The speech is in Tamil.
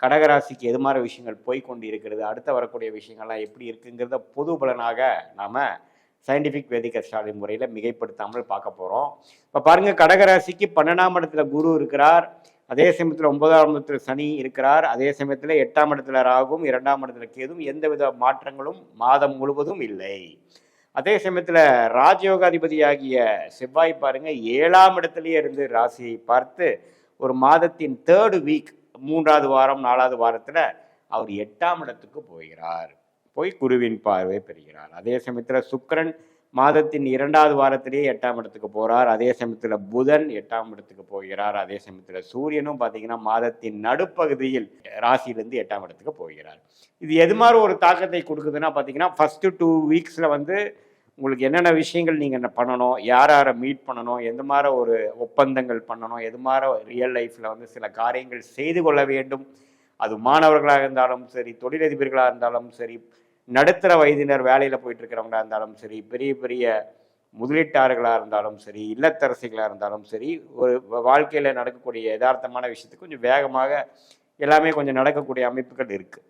கடகராசிக்கு எது மாதிரி விஷயங்கள் போய்கொண்டு இருக்கிறது, அடுத்த வரக்கூடிய விஷயங்கள்லாம் எப்படி இருக்குங்கிறத பொது பலனாக நாம் சயின்டிஃபிக் வேதிக் அஸ்ட்ராலஜி முறையில் மிகைப்படுத்தாமல் பார்க்க போகிறோம். இப்போ பாருங்கள், கடகராசிக்கு 12ஆம் இடத்துல குரு இருக்கிறார், அதே சமயத்தில் 9ஆம் இடத்துல சனி இருக்கிறார், அதே சமயத்தில் 8ஆம் இடத்துல ராகும், 2ஆம் இடத்துல கேதும், எந்தவித மாற்றங்களும் மாதம் முழுவதும் இல்லை. அதே சமயத்தில் ராஜயோகாதிபதியாகிய செவ்வாய் பாருங்க 7ஆம் இடத்துலயே இருந்து ராசியை பார்த்து ஒரு மாதத்தின் 3rd வீக், 3வது வாரம் 4வது வாரத்தில் அவர் 8ஆம் இடத்துக்கு போகிறார், போய் குருவின் பார்வை பெறுகிறார். அதே சமயத்தில் சுக்கிரன் மாதத்தின் 2வது வாரத்திலேயே 8ஆம் இடத்துக்கு போகிறார். அதே சமயத்தில் புதன் 8ஆம் இடத்துக்கு போகிறார். அதே சமயத்தில் சூரியனும் பார்த்தீங்கன்னா மாதத்தின் நடுப்பகுதியில் ராசியிலிருந்து 8ஆம் இடத்துக்கு போகிறார். இது எது மாதிரி ஒரு தாக்கத்தை கொடுக்குதுன்னா பார்த்தீங்கன்னா, ஃபஸ்ட்டு 2 வீக்ஸில் வந்து உங்களுக்கு என்னென்ன விஷயங்கள் நீங்கள் என்ன பண்ணணும், யாரை மீட் பண்ணணும், எந்த மாதிரி ஒரு ஒப்பந்தங்கள் பண்ணணும், எது மாதிரி ரியல் லைஃப்பில் வந்து சில காரியங்கள் செய்து கொள்ள வேண்டும், அது மாணவர்களாக இருந்தாலும் சரி, தொழிலதிபர்களாக இருந்தாலும் சரி, நடுத்தர வயதினர் வேலையில் போயிட்டு இருக்கிறவங்களா இருந்தாலும் சரி, பெரிய பெரிய முதலீட்டாளர்களாக இருந்தாலும் சரி, இல்லத்தரசிகளாக இருந்தாலும் சரி, ஒரு வாழ்க்கையில் நடக்கக்கூடிய யதார்த்தமான விஷயத்துக்கு கொஞ்சம் வேகமாக எல்லாமே கொஞ்சம் நடக்கக்கூடிய அமைப்புகள் இருக்குது.